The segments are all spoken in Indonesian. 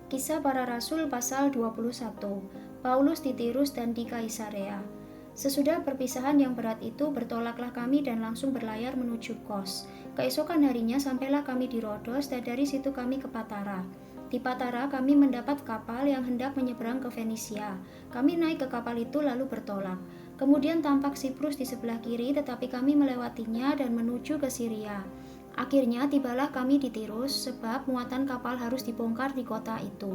Kisah Para Rasul pasal 21. Paulus di Tirus dan di Kaisarea. Sesudah perpisahan yang berat itu, bertolaklah kami dan langsung berlayar menuju Kos. Keesokan harinya sampailah kami di Rodos dan dari situ kami ke Patara. Di Patara kami mendapat kapal yang hendak menyeberang ke Fenisia. Kami naik ke kapal itu lalu bertolak. Kemudian tampak Siprus di sebelah kiri, tetapi kami melewatinya dan menuju ke Syria. Akhirnya tibalah kami di Tirus, sebab muatan kapal harus dibongkar di kota itu.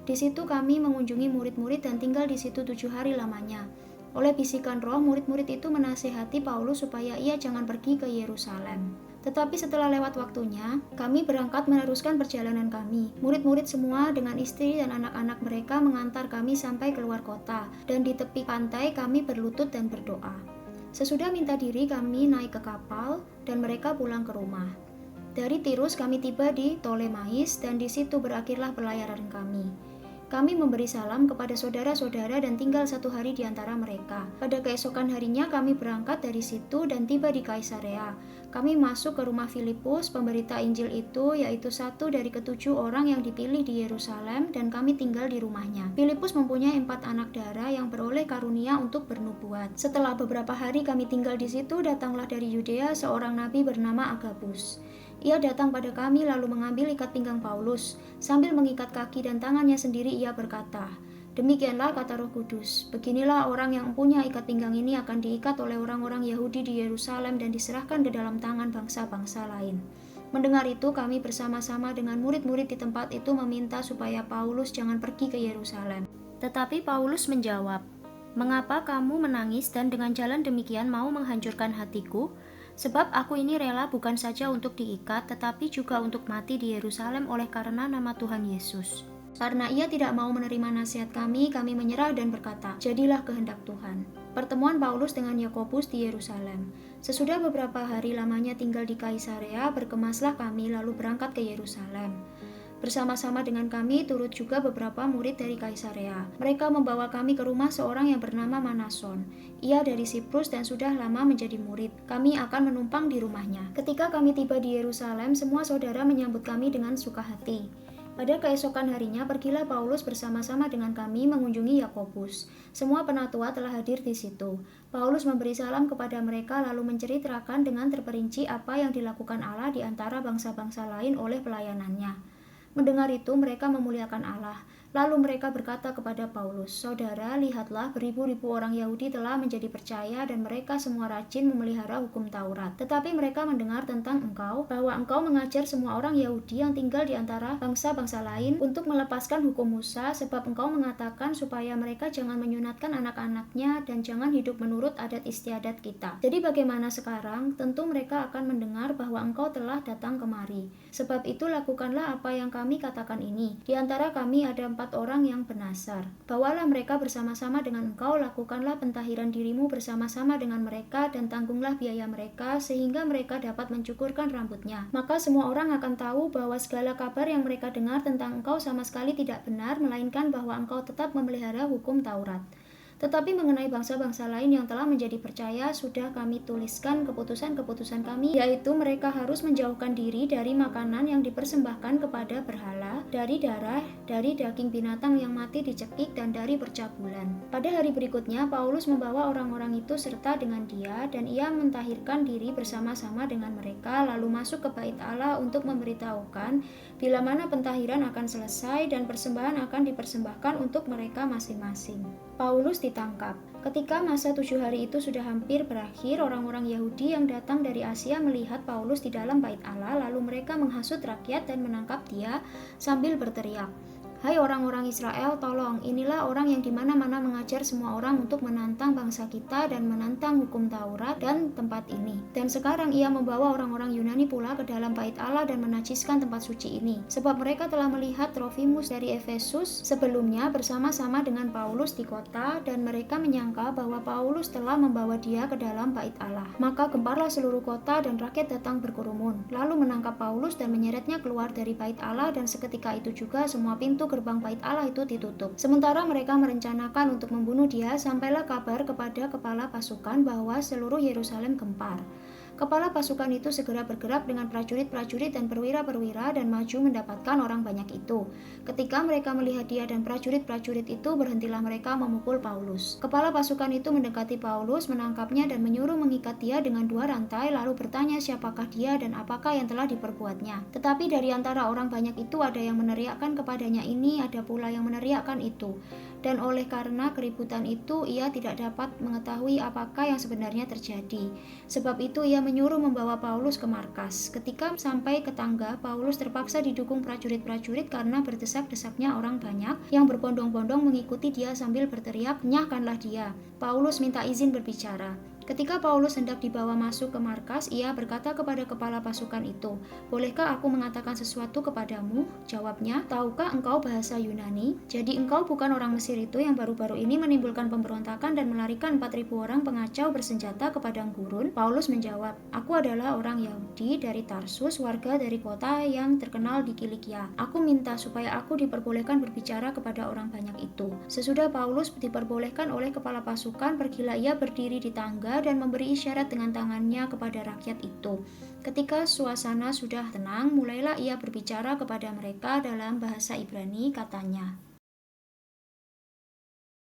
Di situ kami mengunjungi murid-murid dan tinggal di situ 7 hari lamanya. Oleh bisikan roh, murid-murid itu menasehati Paulus supaya ia jangan pergi ke Yerusalem. Tetapi setelah lewat waktunya, kami berangkat meneruskan perjalanan kami. Murid-murid semua dengan istri dan anak-anak mereka mengantar kami sampai keluar kota, dan di tepi pantai kami berlutut dan berdoa. Sesudah minta diri, kami naik ke kapal dan mereka pulang ke rumah. Dari Tirus kami tiba di Ptolemais dan di situ berakhirlah pelayaran kami. Kami memberi salam kepada saudara-saudara dan tinggal 1 hari di antara mereka. Pada keesokan harinya kami berangkat dari situ dan tiba di Kaisarea. Kami masuk ke rumah Filipus, pemberita Injil itu, yaitu satu dari ke-7 orang yang dipilih di Yerusalem, dan kami tinggal di rumahnya. Filipus mempunyai 4 anak darah yang beroleh karunia untuk bernubuat. Setelah beberapa hari kami tinggal di situ, datanglah dari Yudea seorang nabi bernama Agabus. Ia datang pada kami lalu mengambil ikat pinggang Paulus. Sambil mengikat kaki dan tangannya sendiri ia berkata, "Demikianlah kata Roh Kudus, beginilah orang yang mempunyai ikat pinggang ini akan diikat oleh orang-orang Yahudi di Yerusalem dan diserahkan ke dalam tangan bangsa-bangsa lain." Mendengar itu, kami bersama-sama dengan murid-murid di tempat itu meminta supaya Paulus jangan pergi ke Yerusalem. Tetapi Paulus menjawab, "Mengapa kamu menangis dan dengan jalan demikian mau menghancurkan hatiku? Sebab aku ini rela bukan saja untuk diikat, tetapi juga untuk mati di Yerusalem oleh karena nama Tuhan Yesus." Karena ia tidak mau menerima nasihat kami menyerah dan berkata, "Jadilah kehendak Tuhan." Pertemuan Paulus dengan Yakobus di Yerusalem. Sesudah beberapa hari lamanya tinggal di Kaisarea, berkemaslah kami lalu berangkat ke Yerusalem. Bersama-sama dengan kami turut juga beberapa murid dari Kaisarea. Mereka membawa kami ke rumah seorang yang bernama Manason. Ia dari Siprus dan sudah lama menjadi murid. Kami akan menumpang di rumahnya. Ketika kami tiba di Yerusalem, semua saudara menyambut kami dengan suka hati. Pada keesokan harinya, pergilah Paulus bersama-sama dengan kami mengunjungi Yakobus. Semua penatua telah hadir di situ. Paulus memberi salam kepada mereka lalu menceritakan dengan terperinci apa yang dilakukan Allah di antara bangsa-bangsa lain oleh pelayanannya. Mendengar itu, mereka memuliakan Allah. Lalu mereka berkata kepada Paulus, "Saudara, lihatlah beribu-ribu orang Yahudi telah menjadi percaya dan mereka semua rajin memelihara hukum Taurat. Tetapi mereka mendengar tentang engkau, bahwa engkau mengajar semua orang Yahudi yang tinggal di antara bangsa-bangsa lain untuk melepaskan hukum Musa, sebab engkau mengatakan supaya mereka jangan menyunatkan anak-anaknya dan jangan hidup menurut adat istiadat kita. Jadi bagaimana sekarang? Tentu mereka akan mendengar bahwa engkau telah datang kemari. Sebab itu lakukanlah apa yang kami katakan ini. Di antara kami ada 4 orang yang bernasar. Bawalah mereka bersama-sama dengan engkau, lakukanlah pentahiran dirimu bersama-sama dengan mereka dan tanggunglah biaya mereka sehingga mereka dapat mencukurkan rambutnya. Maka semua orang akan tahu bahwa segala kabar yang mereka dengar tentang engkau sama sekali tidak benar, melainkan bahwa engkau tetap memelihara hukum Taurat. Tetapi mengenai bangsa-bangsa lain yang telah menjadi percaya, sudah kami tuliskan keputusan-keputusan kami, yaitu mereka harus menjauhkan diri dari makanan yang dipersembahkan kepada berhala, dari darah, dari daging binatang yang mati dicekik, dan dari percabulan. Pada hari berikutnya, Paulus membawa orang-orang itu serta dengan dia, dan ia mentahirkan diri bersama-sama dengan mereka, lalu masuk ke bait Allah untuk memberitahukan bila mana pentahiran akan selesai dan persembahan akan dipersembahkan untuk mereka masing-masing. Paulus ditangkap. Ketika masa 7 hari itu sudah hampir berakhir, orang-orang Yahudi yang datang dari Asia melihat Paulus di dalam bait Allah, lalu mereka menghasut rakyat dan menangkap dia sambil berteriak, "Hai orang-orang Israel, tolong, inilah orang yang dimana-mana mengajar semua orang untuk menantang bangsa kita dan menantang hukum Taurat dan tempat ini. Dan sekarang ia membawa orang-orang Yunani pula ke dalam bait Allah dan menajiskan tempat suci ini. Sebab mereka telah melihat Trofimus dari Efesus sebelumnya bersama-sama dengan Paulus di kota, dan mereka menyangka bahwa Paulus telah membawa dia ke dalam bait Allah. Maka gemparlah seluruh kota dan rakyat datang berkerumun, lalu menangkap Paulus dan menyeretnya keluar dari bait Allah, dan seketika itu juga semua pintu gerbang bait Allah itu ditutup. Sementara mereka merencanakan untuk membunuh dia, sampailah kabar kepada kepala pasukan bahwa seluruh Yerusalem gempar. Kepala pasukan itu segera bergerak dengan prajurit-prajurit dan perwira-perwira dan maju mendapatkan orang banyak itu. Ketika mereka melihat dia dan prajurit-prajurit itu, berhentilah mereka memukul Paulus. Kepala pasukan itu mendekati Paulus, menangkapnya dan menyuruh mengikat dia dengan 2 rantai, lalu bertanya siapakah dia dan apakah yang telah diperbuatnya. Tetapi dari antara orang banyak itu ada yang meneriakkan kepadanya ini, ada pula yang meneriakkan itu. Dan oleh karena keributan itu, ia tidak dapat mengetahui apakah yang sebenarnya terjadi. Sebab itu ia menyuruh membawa Paulus ke markas. Ketika sampai ke tangga, Paulus terpaksa didukung prajurit-prajurit karena berdesak-desaknya orang banyak yang berbondong-bondong mengikuti dia sambil berteriak, "Nyahkanlah dia." Paulus minta izin berbicara. Ketika Paulus hendak dibawa masuk ke markas, ia berkata kepada kepala pasukan itu, "Bolehkah aku mengatakan sesuatu kepadamu?" Jawabnya, "Tahukah engkau bahasa Yunani? Jadi engkau bukan orang Mesir itu yang baru-baru ini menimbulkan pemberontakan dan melarikan 4.000 orang pengacau bersenjata ke padang gurun?" Paulus menjawab, "Aku adalah orang Yahudi dari Tarsus, warga dari kota yang terkenal di Kilikia. Aku minta supaya aku diperbolehkan berbicara kepada orang banyak itu." Sesudah Paulus diperbolehkan oleh kepala pasukan, pergilah ia berdiri di tangga dan memberi isyarat dengan tangannya kepada rakyat itu. Ketika suasana sudah tenang, mulailah ia berbicara kepada mereka dalam bahasa Ibrani, katanya,